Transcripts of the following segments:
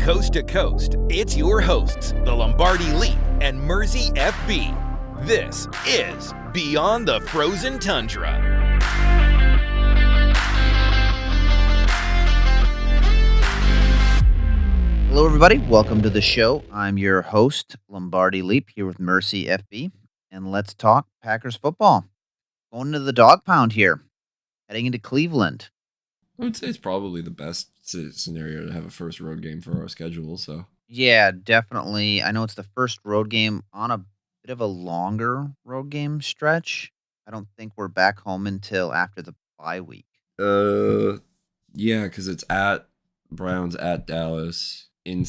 coast to coast, it's your hosts, the Lombardi Leap and Mersey FB. This is Beyond the Frozen Tundra. Hello, everybody. Welcome to the show. I'm your host, Lombardi Leap, here with Mersey FB, and let's talk Packers football. Going to the dog pound here, heading into Cleveland. I would say it's probably the best scenario to have a first road game for our schedule. So Yeah, definitely. I know it's the first road game on a bit of a longer road game stretch. I don't think we're back home until after the bye week. yeah, because it's at Browns, at Dallas, at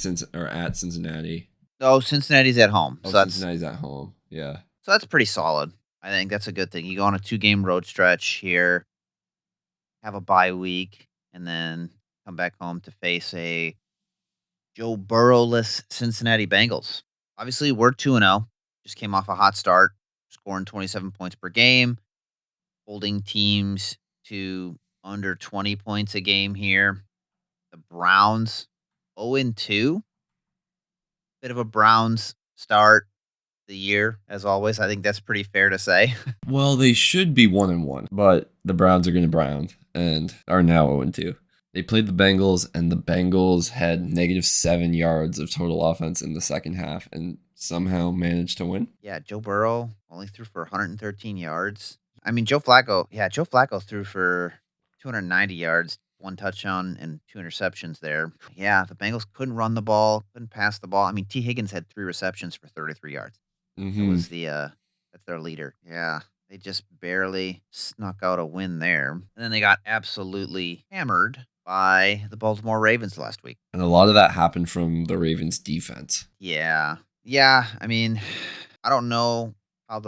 Cincinnati. Oh, Cincinnati's at home. Oh, Cincinnati's at home. Yeah. So that's pretty solid. I think that's a good thing. You go on a 2-game road stretch here, have a bye week, and then come back home to face a Joe Burrow-less Cincinnati Bengals. Obviously, we're 2-0. Just came off a hot start, scoring 27 points per game, holding teams to under 20 points a game here. The Browns 0-2. Bit of a Browns start the year, as always. I think that's pretty fair to say. Well, they should be 1-1, but the Browns are going to Brown and are now 0-2. They played the Bengals, and the Bengals had -7 yards of total offense in the second half and somehow managed to win. Yeah, Joe Burrow only threw for 113 yards. I mean, Joe Flacco threw for 290 yards, 1 touchdown and 2 interceptions there. Yeah, the Bengals couldn't run the ball, couldn't pass the ball. I mean, T. Higgins had 3 receptions for 33 yards. That was that's their leader. Yeah, they just barely snuck out a win there. And then they got absolutely hammered by the Baltimore Ravens last week. And a lot of that happened from the Ravens defense. Yeah. I mean, I don't know how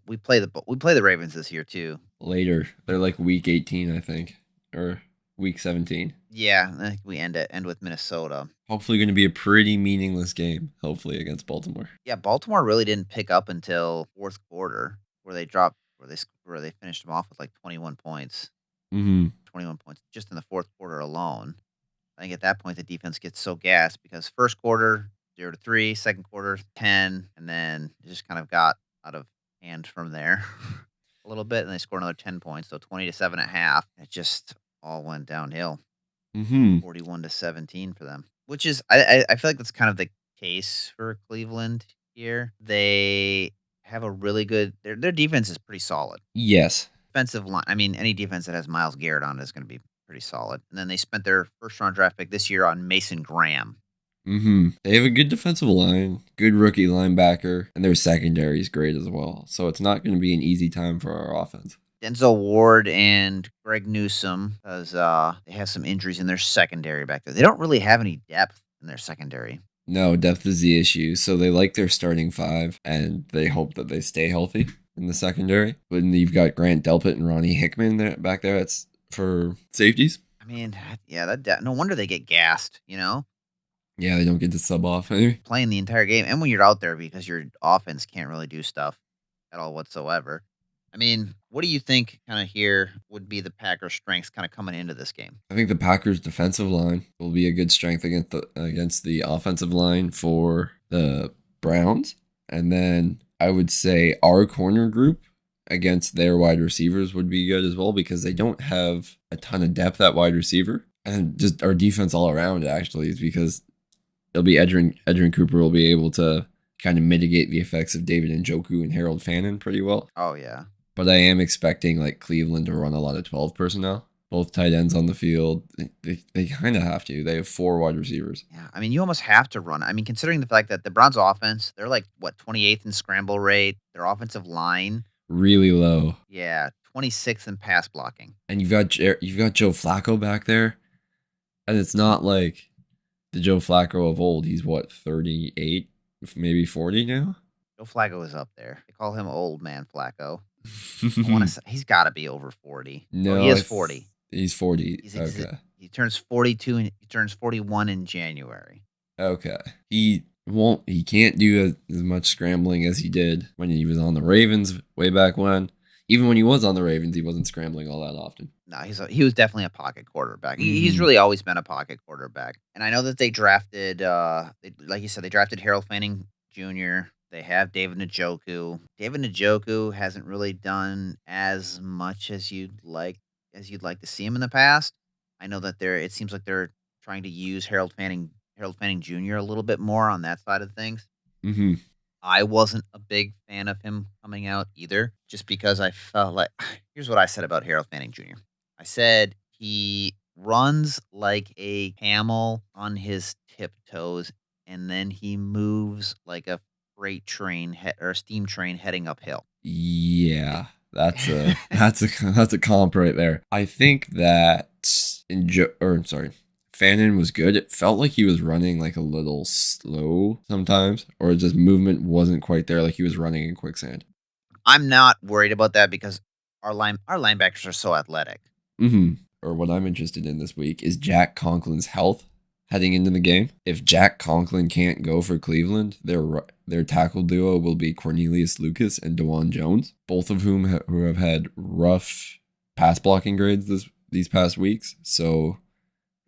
we play the Ravens this year too. Later, they're like week 18, I think, or week 17. Yeah, I think we end with Minnesota. Hopefully going to be a pretty meaningless game, hopefully, against Baltimore. Yeah, Baltimore really didn't pick up until fourth quarter, where they finished them off with like 21 points. 21 points just in the fourth quarter alone. I think at that point the defense gets so gassed because first quarter 0-3, second quarter 10, and then it just kind of got out of hand from there a little bit, and they scored another 10 points, so 20-7 at half. It just all went downhill. 41-17 for them, which is I feel like that's kind of the case for Cleveland here. They have a really good their defense is pretty solid. Yes. Defensive line. I mean, any defense that has Myles Garrett on is going to be pretty solid. And then they spent their first round draft pick this year on Mason Graham. They have a good defensive line, good rookie linebacker, and their secondary is great as well. So it's not going to be an easy time for our offense. Denzel Ward and Greg Newsome, because they have some injuries in their secondary back there. They don't really have any depth in their secondary. No, depth is the issue. So they like their starting 5, and they hope that they stay healthy in the secondary. But you've got Grant Delpit and Ronnie Hickman back there. It's for safeties. I mean, yeah, no wonder they get gassed, you know? Yeah, they don't get to sub off anyway. Playing the entire game, and when you're out there because your offense can't really do stuff at all whatsoever. I mean, what do you think kind of here would be the Packers' strengths kind of coming into this game? I think the Packers' defensive line will be a good strength against the offensive line for the Browns. And then I would say our corner group against their wide receivers would be good as well because they don't have a ton of depth at wide receiver. And just our defense all around actually is because it'll be Edgerrin Cooper will be able to kind of mitigate the effects of David Njoku and Harold Fannin pretty well. Oh, yeah. But I am expecting like Cleveland to run a lot of 12 personnel. Both tight ends on the field. They kind of have to. They have 4 wide receivers. Yeah, I mean, you almost have to run. I mean, considering the fact that the Browns offense, they're like, 28th in scramble rate. Their offensive line. Really low. Yeah, 26th in pass blocking. And you've got Joe Flacco back there. And it's not like the Joe Flacco of old. He's 38, maybe 40 now? Joe Flacco is up there. They call him Old Man Flacco. I want to say he's got to be over 40. No, he is 40. He's 40. Okay. He turns 42 and he turns 41 in January. Okay. He can't do as much scrambling as he did when he was on the Ravens way back when. Even when he was on the Ravens, he wasn't scrambling all that often. No, he was definitely a pocket quarterback. He's Mhm. really always been a pocket quarterback. And I know that they drafted, like you said, they drafted Harold Fanning Jr. They have David Njoku. David Njoku hasn't really done as much as you'd like to see him in the past. I know that it seems like they're trying to use Harold Fanning Jr. a little bit more on that side of things. Mhm. I wasn't a big fan of him coming out either, just because I felt like here's what I said about Harold Fanning Jr. I said he runs like a camel on his tiptoes, and then he moves like a freight train or a steam train heading uphill. Yeah, that's a comp right there. I think that Fannin was good. It felt like he was running like a little slow sometimes, or just movement wasn't quite there, like he was running in quicksand. I'm not worried about that because our linebackers are so athletic. Mm-hmm. Or what I'm interested in this week is Jack Conklin's health heading into the game. If Jack Conklin can't go for Cleveland, their tackle duo will be Cornelius Lucas and DeJuan Jones, both of whom who have had rough pass blocking grades these past weeks. So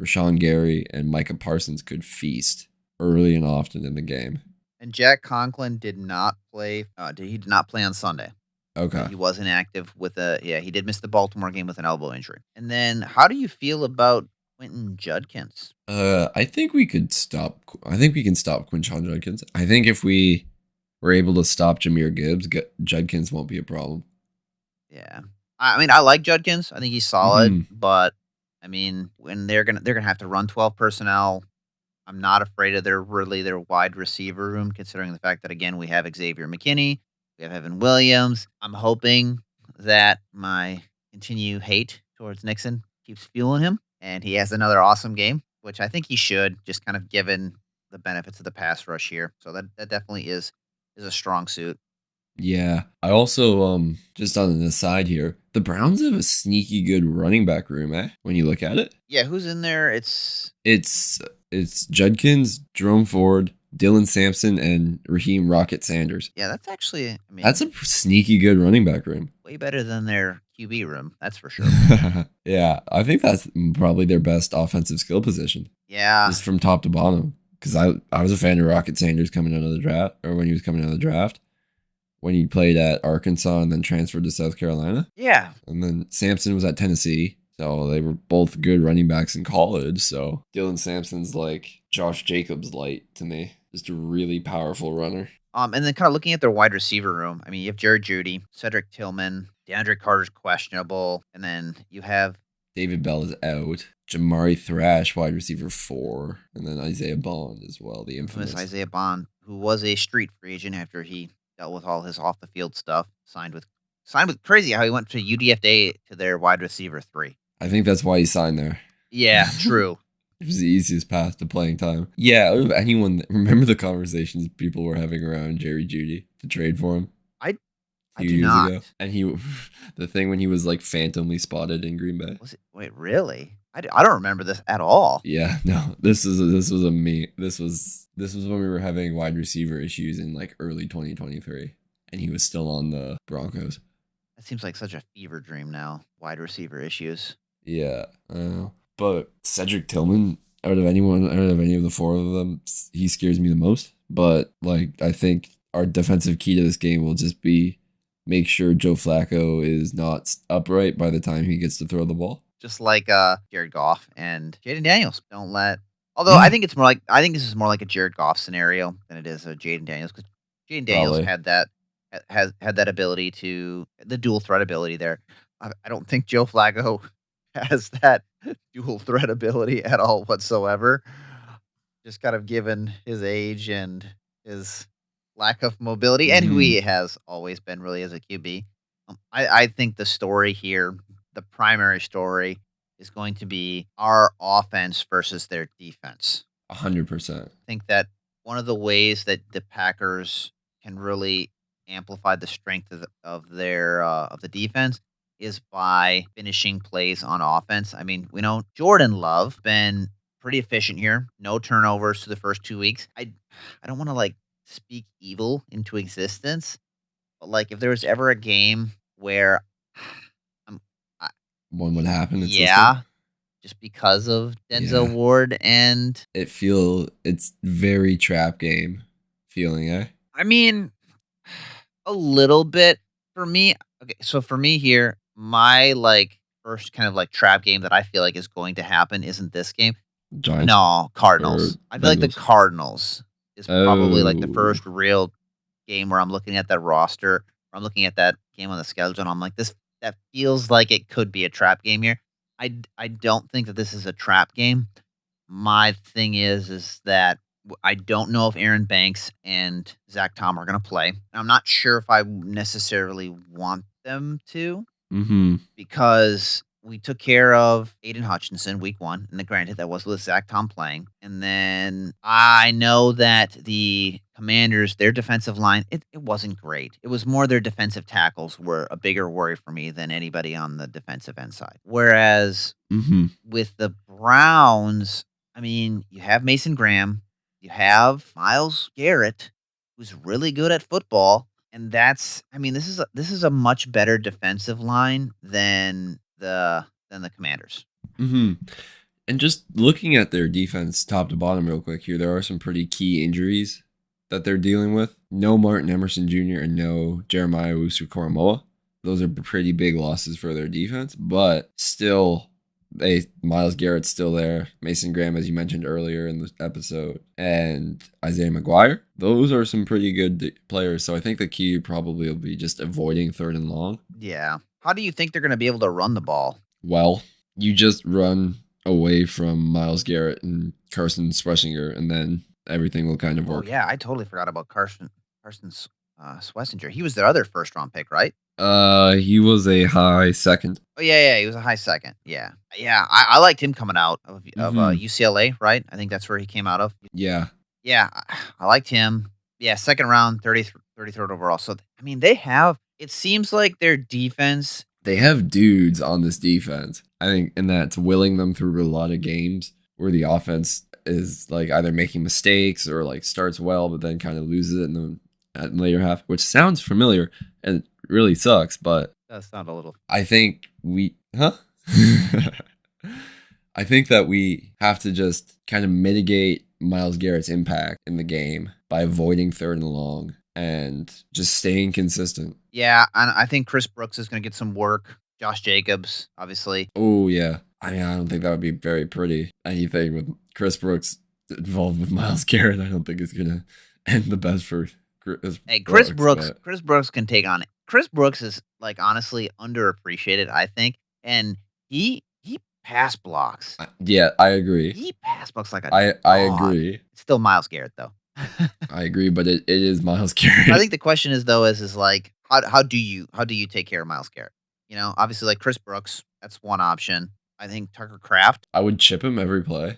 Rashawn Gary and Micah Parsons could feast early and often in the game. And Jack Conklin did not play. He did not play on Sunday. Okay. He wasn't active he did miss the Baltimore game with an elbow injury. And then how do you feel about Quentin Judkins? I think we can stop Quinshon Judkins. I think if we were able to stop Jahmyr Gibbs, Judkins won't be a problem. Yeah. I mean, I like Judkins. I think he's solid, Mhm. but I mean, when they're gonna have to run 12 personnel, I'm not afraid of their wide receiver room, considering the fact that again we have Xavier McKinney, we have Evan Williams. I'm hoping that my continued hate towards Nixon keeps fueling him, and he has another awesome game, which I think he should, just kind of given the benefits of the pass rush here. So that definitely is a strong suit. Yeah. I also just on an aside here, the Browns have a sneaky good running back room, when you look at it. Yeah, who's in there? It's Judkins, Jerome Ford, Dylan Sampson, and Raheem Rocket Sanders. yeah, that's actually That's a sneaky good running back room. way better than their QB room, that's for sure. Yeah, I think that's probably their best offensive skill position. Yeah. Just from top to bottom. Because I was a fan of Rocket Sanders coming out of the draft, or when he was coming out of the draft, when he played at Arkansas and then transferred to South Carolina. Yeah. And then Sampson was at Tennessee. So they were both good running backs in college. So Dylan Sampson's like Josh Jacobs light to me. Just a really powerful runner. And then kind of looking at their wide receiver room, I mean, you have Jared Judy, Cedric Tillman, DeAndre Carter's questionable, and then you have David Bell is out. Jamari Thrash, wide receiver 4, and then Isaiah Bond as well, the infamous Isaiah Bond, who was a street free agent after he dealt with all his off the field stuff. Signed with crazy how he went to UDFA to their wide receiver 3. I think that's why he signed there. Yeah, true. It was the easiest path to playing time. Yeah, out of anyone, remember the conversations people were having around Jerry Jeudy to trade for him? I do not. And the thing when he was like phantomly spotted in Green Bay. Was it? Wait, really? I don't remember this at all. Yeah, no, this was when we were having wide receiver issues in like early 2023, and he was still on the Broncos. That seems like such a fever dream now. Wide receiver issues. Yeah, but Cedric Tillman, out of any of the 4 of them, he scares me the most. But like, I think our defensive key to this game will just be make sure Joe Flacco is not upright by the time he gets to throw the ball. Just like Jared Goff and Jaden Daniels. Although I think this is more like a Jared Goff scenario than it is a Jaden Daniels, because Jaden Daniels had that ability the dual threat ability there. I don't think Joe Flacco has that dual threat ability at all whatsoever. Just kind of given his age and his lack of mobility and who he has always been really as a QB. I think the story here, the primary story, is going to be our offense versus their defense. 100%. I think that one of the ways that the Packers can really amplify the strength of the defense is by finishing plays on offense. I mean, we know Jordan Love been pretty efficient here. No turnovers to the first 2 weeks. I don't want to like speak evil into existence, but like if there was ever a game where I'm, I, One would happen in system. yeah, just because of Denzel Yeah. Ward and It's very trap game feeling, eh? I mean a little bit for me. Okay, so for me here, my like first kind of like trap game that I feel like is going to happen isn't this game. Giants No, or Cardinals. I feel like the Bengals. Cardinals is probably like the Oh. first real game where I'm looking at that roster, or I'm looking at that game on the schedule, and I'm like, this that feels like it could be a trap game here. I don't think that this is a trap game. My thing is that I don't know if Aaron Banks and Zach Tom are going to play. I'm not sure if I necessarily want them to Mm-hmm. because we took care of Aiden Hutchinson week 1, and granted that was with Zach Tom playing. And then I know that the Commanders, their defensive line, it wasn't great. It was more their defensive tackles were a bigger worry for me than anybody on the defensive end side. Whereas Mm-hmm. with the Browns, I mean, you have Mason Graham, you have Myles Garrett, who's really good at football, and this is a much better defensive line than the Commanders. Mm-hmm. And just looking at their defense top to bottom real quick here, there are some pretty key injuries that they're dealing with. No Martin Emerson Jr. and no Jeremiah Owusu-Koramoah. Those are pretty big losses for their defense, but still, Myles Garrett's still there. Mason Graham, as you mentioned earlier in the episode, and Isaiah McGuire. Those are some pretty good players. So I think the key probably will be just avoiding 3rd and long. Yeah. How do you think they're going to be able to run the ball? Well, you just run away from Myles Garrett and Carson Schlesinger, and then everything will kind of Oh work. yeah, I totally forgot about Carson Schlesinger. He was their other first round pick, right? He was a high second. Oh yeah, he was a high second. Yeah. I liked him coming out of Mhm. UCLA, right? I think that's where he came out of. Yeah. Yeah, I liked him. Yeah, second round, 33rd overall. So I mean, it seems like their defense. They have dudes on this defense. I think, and that's willing them through a lot of games where the offense is like either making mistakes or like starts well, but then kind of loses it in the later half, which sounds familiar and really sucks, but Does sound a little. I think I think that we have to just kind of mitigate Myles Garrett's impact in the game by avoiding 3rd and long and just staying consistent. Yeah, and I think Chris Brooks is going to get some work. Josh Jacobs, obviously. Oh, yeah. I mean, I don't think that would be very pretty. Anything with Chris Brooks involved with Myles Garrett, I don't think it's going to end the best for Chris Brooks. But Chris Brooks can take on it. Chris Brooks is like honestly underappreciated, I think, and he pass blocks. Yeah, I agree. He pass blocks like a I dog. agree. It's still Myles Garrett though. I agree, but it is Myles Garrett. I think the question is though is like how do you take care of Myles Garrett? You know, obviously like Chris Brooks, that's one option. I think Tucker Kraft. I would chip him every play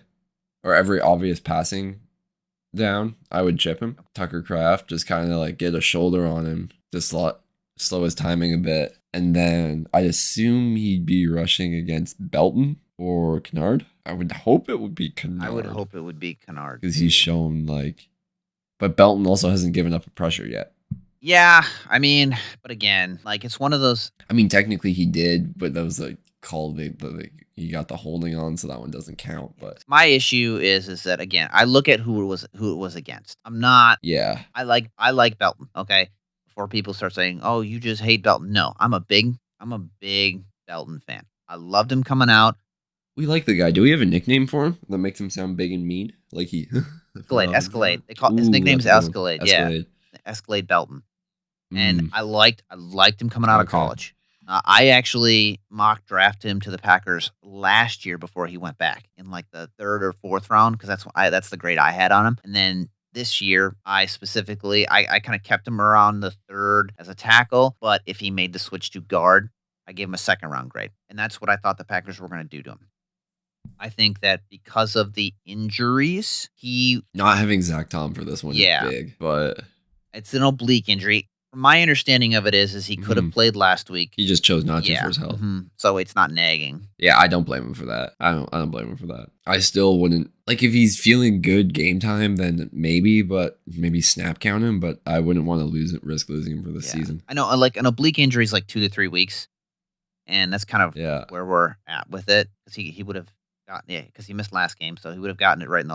or every obvious passing down. I would chip him. Tucker Kraft, just kind of like get a shoulder on him, just slow his timing a bit. And then I'd assume he'd be rushing against Belton or Kennard. I would hope it would be Kennard. I would hope it would be Kennard. Because he's shown like, but Belton also hasn't given up a pressure yet. Yeah, I mean, but again, like it's one of those. I mean, technically he did, but that was like called he got the holding on, so that one doesn't count. But My issue is that again, I look at who it was against. I'm not. yeah, I like Belton. Okay, before people start saying, "Oh, you just hate Belton." No, I'm a big Belton fan. I loved him coming out. we like the guy. Do we have a nickname for him that makes him sound big and mean? Like he Escalade. They call his Ooh, nickname's that's a good one. Escalade. Yeah, Escalade Belton. And I liked him coming out of Okay. college. I actually mock drafted him to the Packers last year before he went back in like the 3rd or 4th round because that's the grade I had on him. And then this year, I kind of kept him around the 3rd as a tackle, but if he made the switch to guard, I gave him a 2nd round grade, and that's what I thought the Packers were going to do to him. I think that because of the injuries, Not having Zach Tom for this one Yeah. is big, but it's an oblique injury. My understanding of it is he could have played last week. he just chose not to Yeah. for his health. So it's not nagging. Yeah, I don't blame him for that. I don't blame him for that. I still wouldn't Like if he's feeling good game time, then maybe snap count him. But I wouldn't want to risk losing him for the Yeah. season. I know, like an oblique injury is like 2 to 3 weeks, and that's kind of Yeah, where we're at with it because he would have gotten because he missed last game, so he would have gotten it right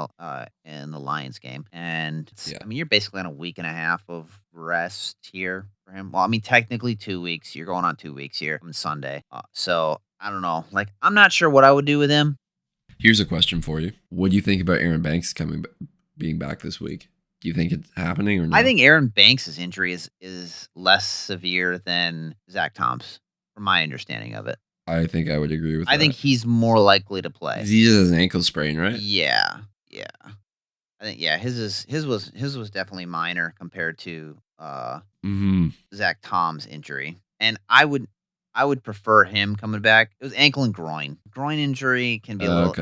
in the Lions game. And Yeah. I mean, you're basically on a week and a half of rest here for him. Well, I mean, technically 2 weeks. You're going on 2 weeks here on Sunday. So I don't know. Like, I'm not sure what I would do with him. Here's a question for you. What do you think about Aaron Banks being back this week? Do you think it's happening or not? I think Aaron Banks' injury is less severe than Zach Tom's, from my understanding of it. I think I would agree with that. I think he's more likely to play. He just has an ankle sprain, right? Yeah. I think his was definitely minor compared to Zach Tom's injury, and I would prefer him coming back. It was ankle and groin. Groin injury can be a little,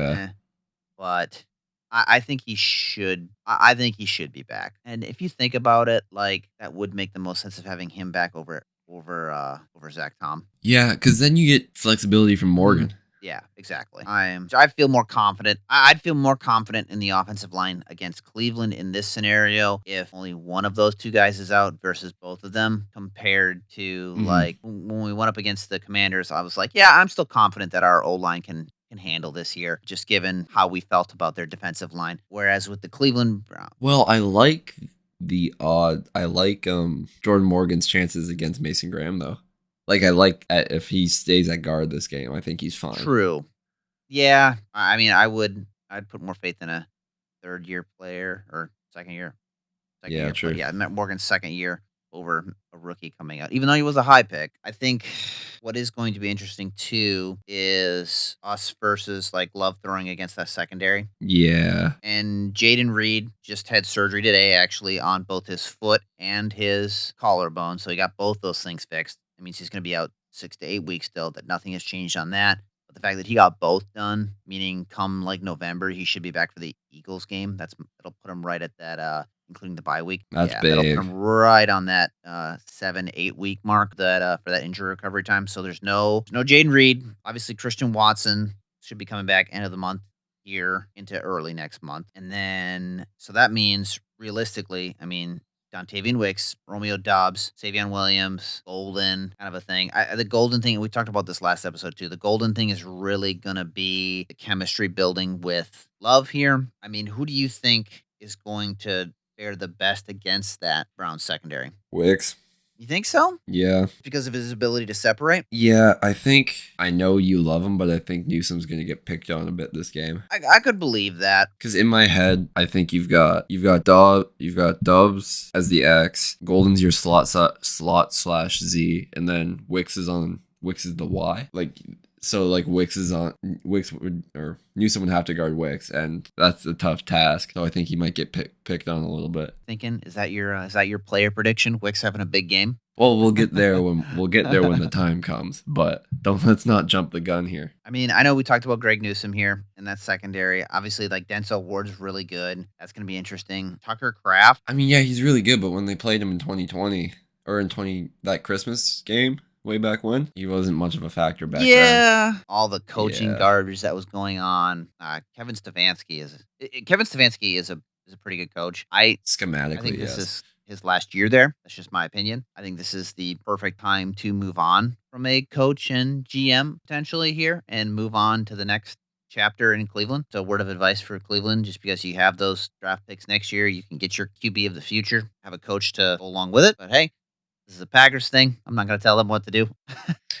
but I think he should. I think he should be back. And if you think about it, like that would make the most sense of having him back over Zach Tom. Yeah, because then you get flexibility from Morgan. Yeah, exactly. I feel more confident. I'd feel more confident in the offensive line against Cleveland in this scenario if only one of those two guys is out versus both of them, compared to like when we went up against the Commanders. I was like, yeah, I'm still confident that our O-line can handle this here, just given how we felt about their defensive line. Whereas with the Cleveland Browns, Well, I like Jordan Morgan's chances against Mason Graham though. Like if he stays at guard this game, I think he's fine. True. Yeah, I mean, I'd put more faith in a third-year player or second year. Yeah, true. Yeah, Morgan's second year over a rookie coming out, even though he was a high pick. I think what is going to be interesting too is us versus like Love throwing against that secondary. Yeah. And Jaden Reed just had surgery today, actually, on both his foot and his collarbone, so he got both those things fixed. It means he's going to be out 6 to 8 weeks still. That nothing has changed on that. But the fact that he got both done, meaning come like November, he should be back for the Eagles game. That'll put him right at that, including the bye week. That's That'll big. put him right on that 7-8 week mark that for that injury recovery time. So there's no Jaden Reed. Obviously, Christian Watson should be coming back end of the month here into early next month, and then so that means realistically, I mean, Dontavian Wicks, Romeo Dobbs, Savion Williams, Golden, kind of a thing. The Golden thing, we talked about this last episode too. The Golden thing is really going to be the chemistry building with Love here. I mean, who do you think is going to fare the best against that Browns secondary? Wicks. You think so? Yeah. Because of his ability to separate? Yeah, I know you love him, but I think Newsom's going to get picked on a bit this game. I could believe that. Because in my head, I think you've got Dobbs as the X, Golden's your slot / Z, and then Wicks is the Y. Newsom would have to guard Wicks, and that's a tough task. So I think he might get picked on a little bit. Thinking, is that your player prediction? Wicks having a big game? Well, we'll get there when the time comes, but let's not jump the gun here. I mean, I know we talked about Greg Newsome here in that secondary. Obviously, like Denzel Ward's really good. That's going to be interesting. Tucker Kraft. I mean, yeah, he's really good, but when they played him in 2020 or that Christmas game way back when, he wasn't much of a factor back then. Yeah, all the coaching garbage that was going on. Kevin Stefanski is a pretty good coach. Schematically, I think this is his last year there. That's just my opinion. I think this is the perfect time to move on from a coach and GM potentially here and move on to the next chapter in Cleveland. So word of advice for Cleveland, just because you have those draft picks next year, you can get your QB of the future, have a coach to go along with it. But hey, this is a Packers thing. I'm not going to tell them what to do.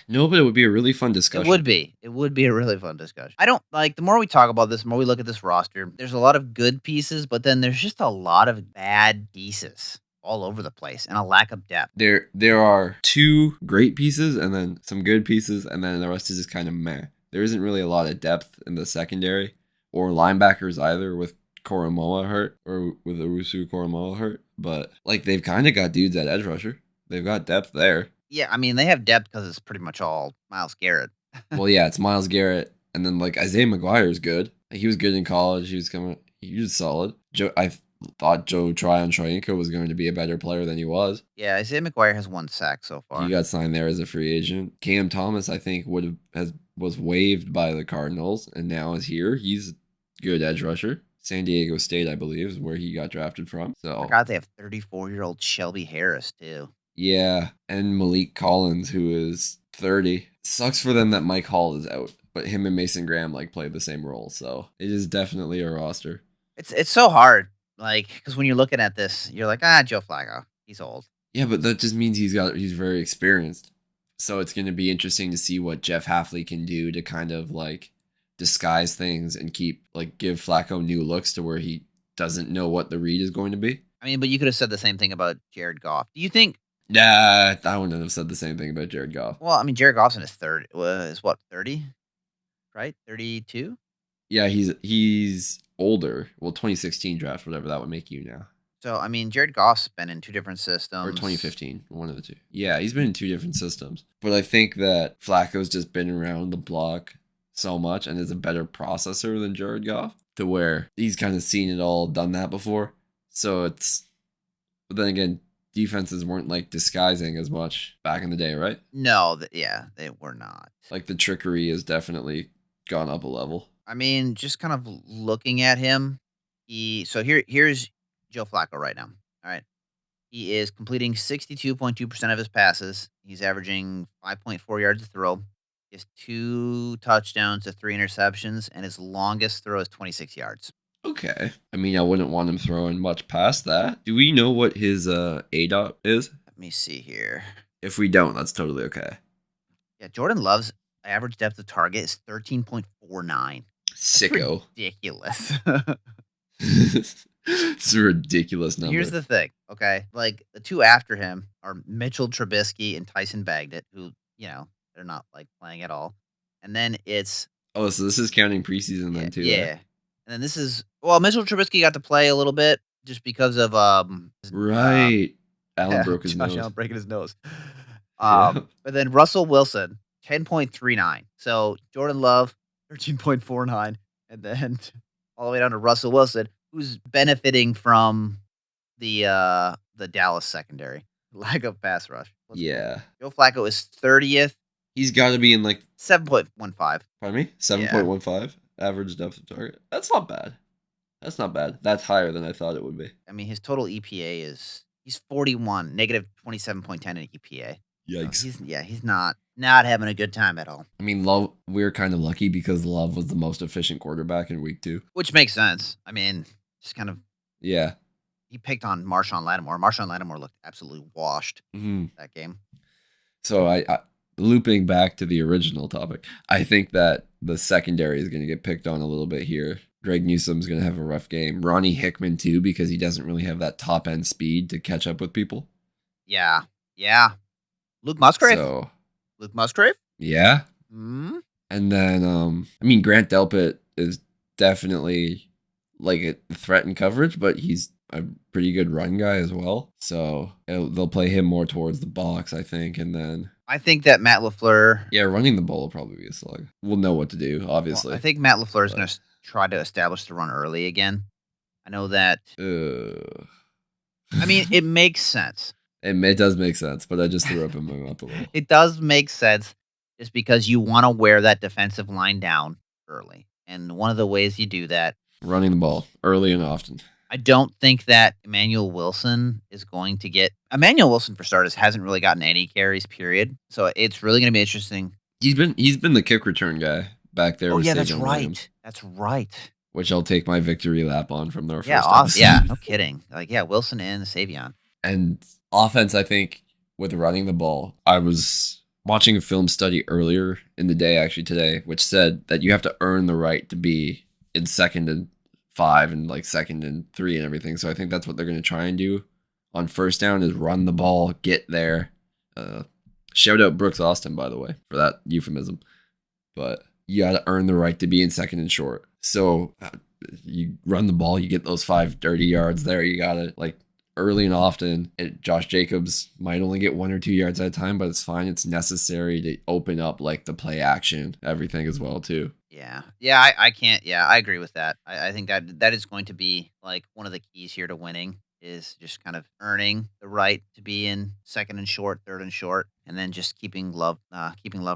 No, but it would be a really fun discussion. It would be a really fun discussion. I don't like, the more we talk about this, the more we look at this roster, there's a lot of good pieces, but then there's just a lot of bad pieces all over the place and a lack of depth. There are 2 great pieces and then some good pieces, and then the rest is just kind of meh. There isn't really a lot of depth in the secondary or linebackers either, with Koromoa hurt or with Owusu Koromoa hurt, but like they've kind of got dudes at edge rusher. They've got depth there. Yeah, I mean, they have depth because it's pretty much all Myles Garrett. Well, yeah, it's Myles Garrett, and then like Isaiah McGuire is good. Like, he was good in college. He was solid. I thought Joe Tryon-Shoyinka was going to be a better player than he was. Yeah, Isaiah McGuire has 1 sack so far. He got signed there as a free agent. Cam Thomas, I think, was waived by the Cardinals and now is here. He's a good edge rusher. San Diego State, I believe, is where he got drafted from. I So forgot they have 34-year-old Shelby Harris too. yeah, and Malik Collins, who is 30. Sucks for them that Mike Hall is out, but him and Mason Graham like play the same role, so it is definitely a roster. It's so hard, like because when you're looking at this, you're like, Joe Flacco, he's old. Yeah, but that just means he's very experienced. So it's going to be interesting to see what Jeff Halfley can do to kind of like disguise things and give Flacco new looks to where he doesn't know what the read is going to be. I mean, but you could have said the same thing about Jared Goff. Do you think? Nah, I wouldn't have said the same thing about Jared Goff. Well, I mean, Jared Goff's in his third. Was what 30, right? 32. Yeah, he's older. Well, 2016 draft, whatever that would make you now. So I mean, Jared Goff's been in two different systems. Or 2015, one of the two. Yeah, he's been in two different systems. But I think that Flacco's just been around the block so much and is a better processor than Jared Goff, to where he's kind of seen it all, done that before. So but then again, defenses weren't like disguising as much back in the day, right? No, they were not. Like the trickery has definitely gone up a level. I mean, just kind of looking at him, here's Joe Flacco right now. All right. He is completing 62.2% of his passes. He's averaging 5.4 yards a throw. He has 2 touchdowns to 3 interceptions, and his longest throw is 26 yards. Okay. I mean, I wouldn't want him throwing much past that. Do we know what his ADOT is? Let me see here. If we don't, that's totally okay. Yeah, Jordan Love's average depth of target is 13.49. Sicko. Ridiculous. It's a ridiculous number. Here's the thing, okay? Like, the two after him are Mitchell Trubisky and Tyson Bagdett, who, they're not, like, playing at all. And then it's... Oh, so this is counting preseason then, too? Yeah. And then this is... Well, Mitchell Trubisky got to play a little bit just because of... Right. Allen broke his Josh nose. Allen breaking his nose. Yeah. But then Russell Wilson, 10.39. So, Jordan Love, 13.49. And then all the way down to Russell Wilson, who's benefiting from the Dallas secondary. Lack of pass rush. Yeah. Joe Flacco is 30th. He's got to be in 7.15. Pardon me? 7.15 average depth of target. That's not bad. That's higher than I thought it would be. I mean, his total EPA he's 41, negative 27.10 in EPA. Yikes. So he's not having a good time at all. I mean, Love, we're kind of lucky because Love was the most efficient quarterback in week 2. Which makes sense. I mean, just kind of... Yeah. He picked on Marshawn Lattimore. Marshawn Lattimore looked absolutely washed that game. So I looping back to the original topic, I think that the secondary is going to get picked on a little bit here. Greg Newsome's going to have a rough game. Ronnie Hickman, too, because he doesn't really have that top-end speed to catch up with people. Yeah. Luke Musgrave? Luke Musgrave? Yeah. Mm-hmm. And then, Grant Delpit is definitely like a threat in coverage, but he's a pretty good run guy as well. So they'll play him more towards the box, I think. And then I think that Matt LaFleur... Yeah, running the ball will probably be a slug. We'll know what to do, obviously. Well, I think Matt LaFleur is going to try to establish the run early again. I know that... I mean, it makes sense. It does make sense, but I just threw up in my mouth a little. It does make sense just because you want to wear that defensive line down early. And one of the ways you do that... Running the ball early and often. I don't think that Emmanuel Wilson is going to get... Emmanuel Wilson, for starters, hasn't really gotten any carries, period. So it's really going to be interesting. He's been the kick return guy back there. Oh, with yeah, that's Savion right. Williams, That's right. which I'll take my victory lap on from their first episode. Yeah, no kidding. Wilson and Savion. And offense, I think, with running the ball, I was watching a film study earlier in the day, actually today, which said that you have to earn the right to be in 2nd and 5 and 2nd and 3 and everything. So I think that's what they're going to try and do on first down is run the ball, get there. Shout out Brooks Austin, by the way, for that euphemism. But you got to earn the right to be in 2nd and short. So you run the ball, you get those 5 dirty yards there. You got to early and often. Josh Jacobs might only get 1 or 2 yards at a time, but it's fine. It's necessary to open up the play action, everything as well too. Yeah, I can't. Yeah, I agree with that. I think that is going to be one of the keys here to winning is just kind of earning the right to be in 2nd and short, 3rd and short, and then just keeping Love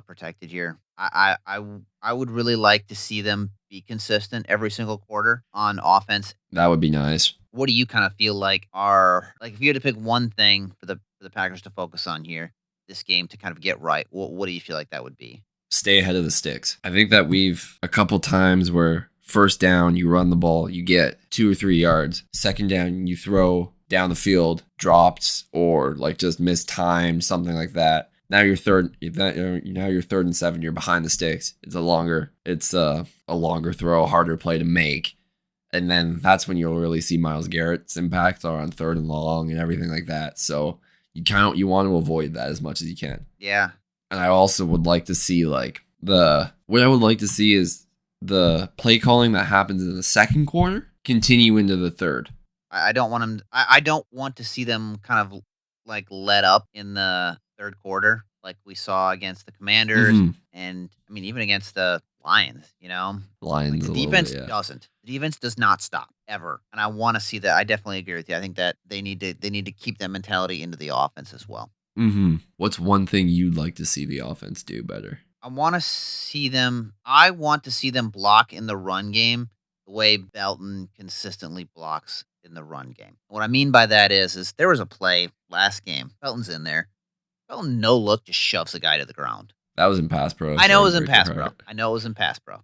protected here. I would really like to see them be consistent every single quarter on offense. That would be nice. What do you kind of feel like are like if you had to pick one thing for the Packers to focus on here this game to kind of get right? What do you feel like that would be? Stay ahead of the sticks. I think that we've a couple times where first down, you run the ball, you get 2 or 3 yards. Second down, you throw down the field, drops or like just mistimed, something like that. Now you're third and 7, you're behind the sticks. It's a longer throw, a harder play to make. And then that's when you'll really see Myles Garrett's impact are on 3rd and long and everything like that. So you want to avoid that as much as you can. Yeah. And I also would like to see what I would like to see is the play calling that happens in the second quarter continue into the third. I don't want them. I don't want to see them kind of like let up in the third quarter, like we saw against the Commanders, and I mean even against the Lions. Lions. The defense doesn't. The defense does not stop ever, and I want to see that. I definitely agree with you. I think that they need to keep that mentality into the offense as well. What's one thing you'd like to see the offense do better? I want to see them block in the run game the way Belton consistently blocks in the run game. What I mean by that is there was a play last game. Belton's in there. Belton no look just shoves the guy to the ground. That was in pass pro. I know it was in pass pro.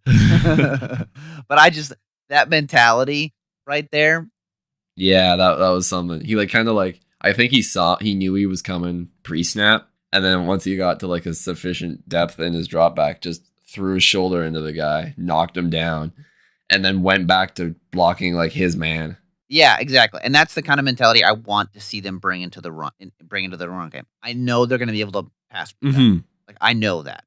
But that mentality right there. Yeah, that was something. He I think he knew he was coming pre-snap. And then once he got to like a sufficient depth in his drop back, just threw his shoulder into the guy, knocked him down, and then went back to blocking like his man. Yeah, exactly. And that's the kind of mentality I want to see them bring into the run game. I know they're going to be able to pass. Like I know that.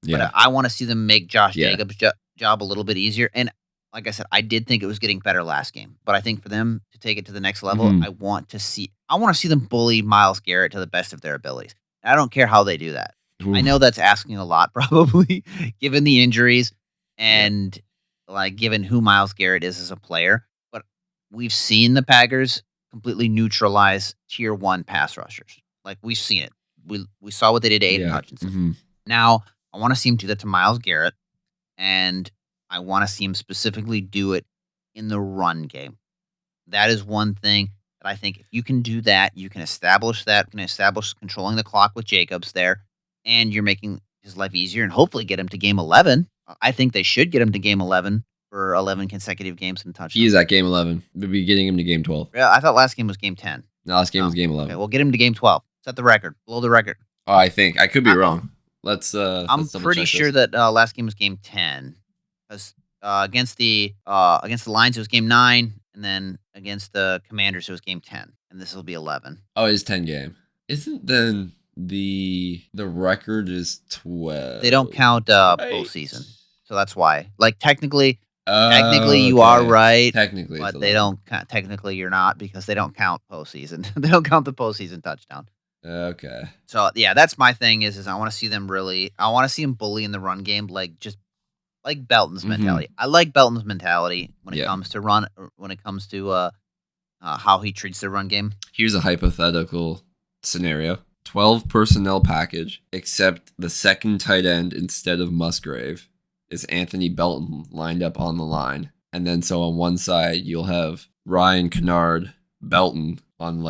Yeah. But I want to see them make Josh Jacobs' job a little bit easier. And like I said, I did think it was getting better last game, but I think for them to take it to the next level, I want to see them bully Myles Garrett to the best of their abilities. I don't care how they do that. Oof. I know that's asking a lot, probably, given the injuries and like given who Myles Garrett is as a player. But we've seen the Packers completely neutralize tier 1 pass rushers. Like we've seen it. We saw what they did to Aiden Hutchinson. Now I want to see him do that to Myles Garrett, and I want to see him specifically do it in the run game. That is one thing that I think if you can do that, you can establish controlling the clock with Jacobs there, and you're making his life easier and hopefully get him to game 11. I think they should get him to game 11 for 11 consecutive games and touchdowns. He is at game 11. We'll be getting him to game 12. Yeah, I thought last game was game 10. No, last game was game 11. Okay, we'll get him to game 12. Set the record. Blow the record. Oh, I could be wrong. I'm pretty sure that last game was game 10. Because against the Lions it was game 9, and then against the Commanders it was game 10, and this will be 11. Oh, it's 10 game. Isn't then the record is 12? They don't count postseason, so that's why. Like technically you are right. Technically, but they don't. Technically, you're not because they don't count postseason. They don't count the postseason touchdown. Okay. So yeah, that's my thing. Is I want to see them bully in the run game, like Belton's mentality. I like Belton's mentality when it comes to how he treats the run game. Here's a hypothetical scenario. 12 personnel package, except the second tight end instead of Musgrave is Anthony Belton lined up on the line. And then so on one side, you'll have Ryan Kennard, Belton on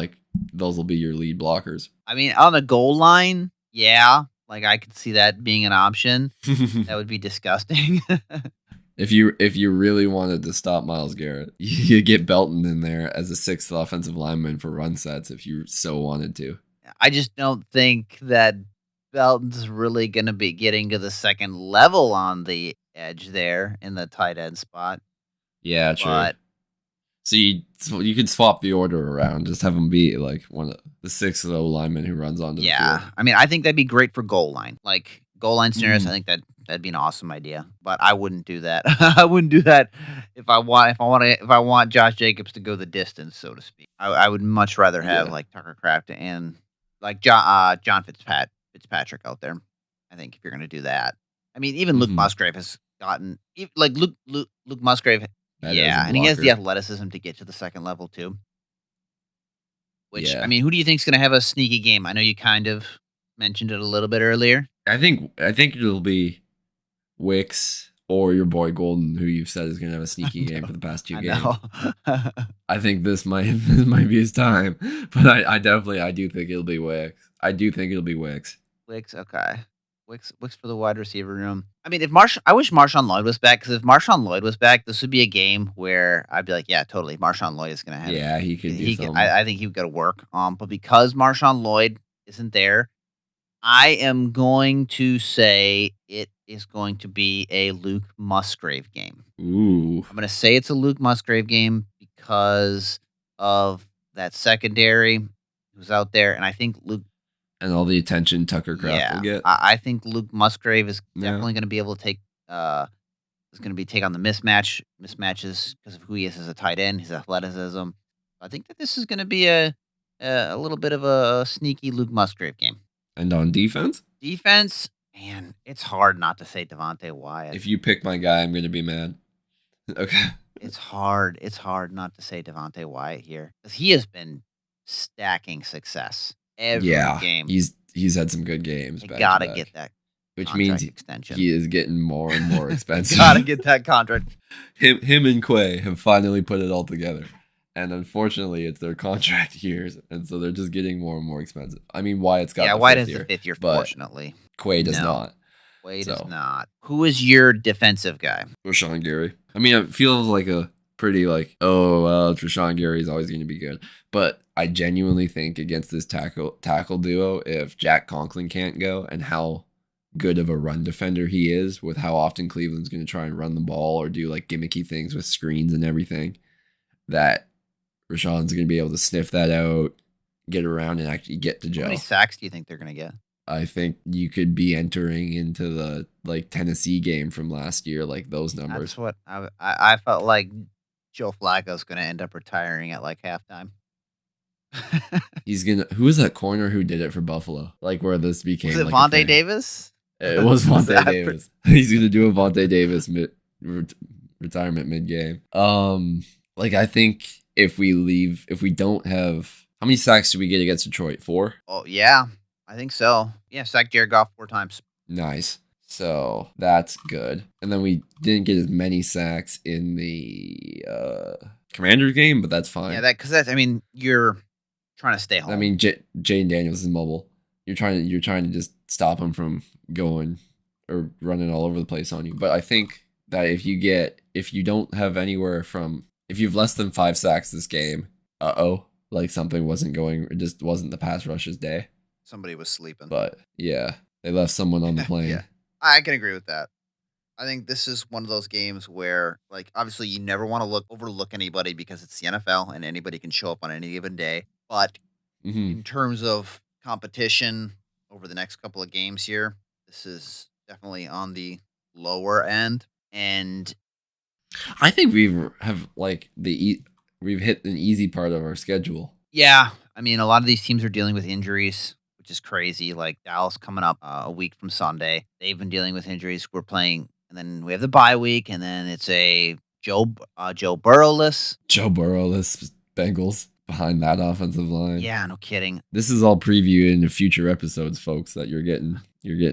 those will be your lead blockers. I mean, on the goal line, yeah. Like I could see that being an option. That would be disgusting. If you really wanted to stop Myles Garrett, you get Belton in there as a 6th offensive lineman for run sets if you so wanted to. I just don't think that Belton's really going to be getting to the second level on the edge there in the tight end spot. Yeah, true. But so you could swap the order around, just have him be like one of the 6th linemen who runs onto the field. Yeah, I mean, I think that'd be great for goal line. Like goal line scenarios, I think that'd be an awesome idea. But I wouldn't do that. I wouldn't do that if I want Josh Jacobs to go the distance, so to speak. I would much rather have like Tucker Kraft and like John Fitzpatrick out there. I think if you're going to do that, I mean, even Luke Musgrave has gotten like Luke Musgrave. Yeah, and he has the athleticism to get to the second level too. Which I mean, who do you think is going to have a sneaky game? I know you kind of mentioned it a little bit earlier. I think it'll be Wicks or your boy Golden, who you've said is going to have a sneaky game for the past 2 games. I think this might be his time, but I do think it'll be Wicks. I do think it'll be Wicks. Wicks, okay. Wicks for the wide receiver room. I mean, I wish Marshawn Lloyd was back, because if Marshawn Lloyd was back, this would be a game where I'd be like, yeah, totally. Marshawn Lloyd is going to have it. Yeah, he could do something. I think he would go to work. But because Marshawn Lloyd isn't there, I am going to say it is going to be a Luke Musgrave game. Ooh. I'm going to say it's a Luke Musgrave game because of that secondary who's out there, and I think Luke. And all the attention Tucker Kraft will get. I think Luke Musgrave is definitely going to be able to take on the mismatches because of who he is as a tight end, his athleticism. I think that this is going to be a little bit of a sneaky Luke Musgrave game. And on defense? Defense, man, it's hard not to say Devontae Wyatt. If you pick my guy, I'm going to be mad. Okay. It's hard not to say Devontae Wyatt here, because he has been stacking success every game. He's had some good games. Gotta get that, which means extension. He is getting more and more expensive. Gotta get that contract. Him and Quay have finally put it all together, and unfortunately, it's their contract years, and so they're just getting more and more expensive. I mean, Wyatt's got Wyatt has the 5th year, fortunately. Quay does not. Quay does not. Who is your defensive guy? Rashawn Gary. I mean, it feels like a pretty Rashawn Gary is always going to be good, but I genuinely think against this tackle duo, if Jack Conklin can't go, and how good of a run defender he is, with how often Cleveland's going to try and run the ball or do like gimmicky things with screens and everything, that Rashawn's going to be able to sniff that out, get around, and actually get to Joe. How many sacks do you think they're going to get? I think you could be entering into the Tennessee game from last year, like those numbers. That's what I felt like. Joe Flacco's going to end up retiring at like halftime. Who was that corner who did it for Buffalo? Like where this became. Was it Vontae Davis? It was Vontae Davis. He's going to do a Vontae Davis retirement mid game. I think if we don't have, how many sacks did we get against Detroit? 4? Oh yeah, I think so. Yeah, sacked Jared Goff 4 times. Nice. So that's good. And then we didn't get as many sacks in the Commanders game, but that's fine. Yeah, you're trying to stay home. I mean, Jane Daniels is mobile. You're trying to just stop him from going or running all over the place on you. But I think that if you don't have if you have less than 5 sacks this game, like something wasn't going, it just wasn't the pass rush's day. Somebody was sleeping. But yeah, they left someone on the plane. Yeah. I can agree with that. I think this is one of those games where, like, obviously you never want to overlook anybody because it's the NFL and anybody can show up on any given day. But in terms of competition over the next couple of games here, this is definitely on the lower end. And I think we've hit an easy part of our schedule. Yeah, I mean, a lot of these teams are dealing with injuries, which is crazy. Like Dallas coming up a week from Sunday. They've been dealing with injuries. We're playing, and then we have the bye week, and then it's a Joe Burrow-less Bengals behind that offensive line. Yeah, no kidding. This is all previewed into future episodes, folks, that you're getting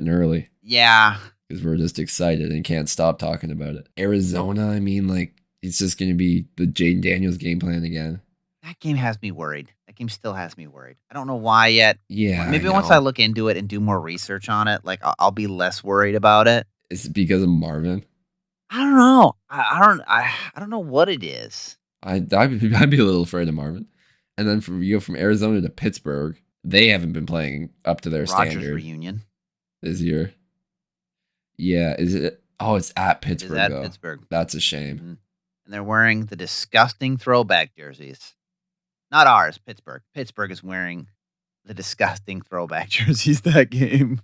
early. Yeah. Because we're just excited and can't stop talking about it. Arizona, I mean, like, it's just going to be the Jaden Daniels game plan again. That game has me worried. That game still has me worried. I don't know why yet. Yeah. Maybe once I look into it and do more research on it, like I'll be less worried about it. Is it because of Marvin? I don't know. I don't know what it is. I'd be a little afraid of Marvin. And then you go from Arizona to Pittsburgh. They haven't been playing up to their Rodgers standard reunion this year. Yeah, is it? Oh, it's at Pittsburgh. It's at Pittsburgh. That's a shame. Mm-hmm. And they're wearing the disgusting throwback jerseys. Not ours, Pittsburgh. Pittsburgh is wearing the disgusting throwback jerseys that game.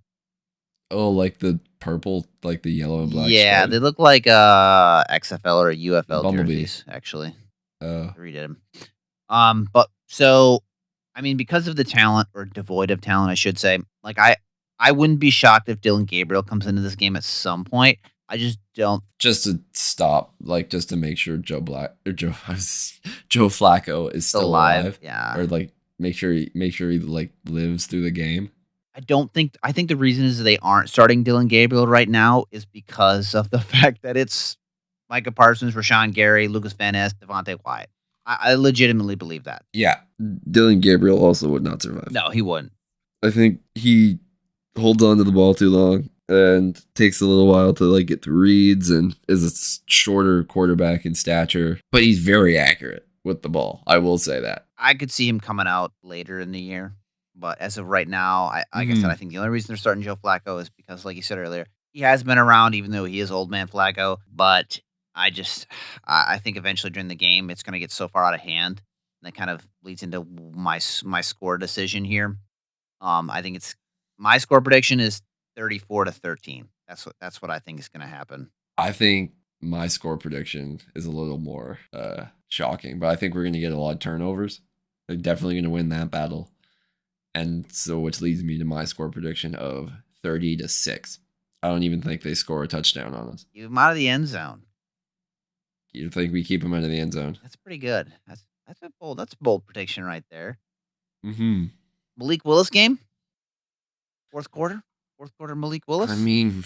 Oh, like the purple, like the yellow and black. Yeah, stripe? they look like XFL or UFL Bumblebee. jerseys, actually. Oh. Redid them. But so, I mean, because of the talent, or devoid of talent, I should say, like I wouldn't be shocked if Dylan Gabriel comes into this game at some point. I just don't. Just to stop, like, just to make sure Joe Flacco is still alive. Yeah. Or like make sure he like lives through the game. I think the reason is they aren't starting Dylan Gabriel right now is because of the fact that it's Micah Parsons, Rashawn Gary, Lucas Van Ness, Devontae Wyatt. I legitimately believe that. Yeah. Dylan Gabriel also would not survive. No, he wouldn't. I think he holds on to the ball too long and takes a little while to like get through reads and is a shorter quarterback in stature, but he's very accurate with the ball. I will say that. I could see him coming out later in the year, but as of right now, like I said, I think the only reason they're starting Joe Flacco is because, like you said earlier, he has been around, even though he is old man Flacco. But I think eventually during the game, it's going to get so far out of hand, and that kind of leads into my score decision here. I think my score prediction is 34-13. That's what I think is going to happen. I think my score prediction is a little more shocking, but I think we're going to get a lot of turnovers. They're definitely going to win that battle. And so, which leads me to my score prediction of 30-6. I don't even think they score a touchdown on us. Keep them out of the end zone. You think we keep them out of the end zone? That's pretty good. That's a bold prediction right there. Mm-hmm. Malik Willis game? Fourth quarter Malik Willis? I mean,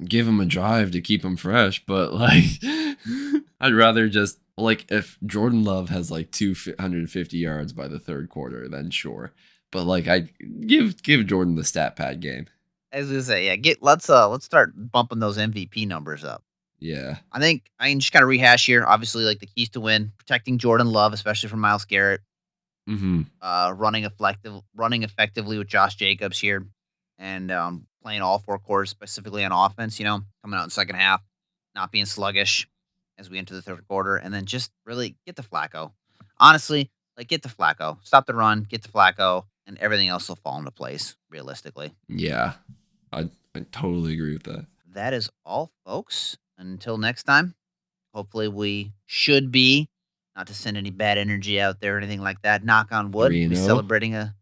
give him a drive to keep him fresh, but like, I'd rather just, like, if Jordan Love has like 250 yards by the third quarter, then sure. But like, I give Jordan the stat pad game. I was gonna say, yeah, let's start bumping those MVP numbers up. Yeah. I think I can just kind of rehash here. Obviously, like the keys to win, protecting Jordan Love, especially from Myles Garrett. Mm-hmm. Running effectively with Josh Jacobs here, and playing all four quarters specifically on offense. Coming out in the second half, not being sluggish as we enter the third quarter, and then just really get to Flacco. Honestly, like get to Flacco, stop the run, get to Flacco, and everything else will fall into place. Realistically, yeah, I totally agree with that. That is all, folks. Until next time, hopefully we should be. Not to send any bad energy out there or anything like that. Knock on wood. We'll be celebrating a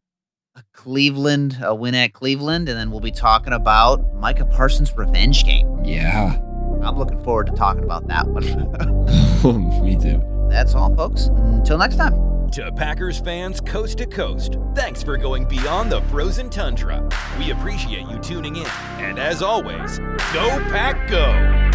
win at Cleveland, and then we'll be talking about Micah Parsons' revenge game. Yeah. I'm looking forward to talking about that one. Me too. That's all, folks. Until next time. To Packers fans coast to coast, thanks for going beyond the frozen tundra. We appreciate you tuning in. And as always, go Pack Go!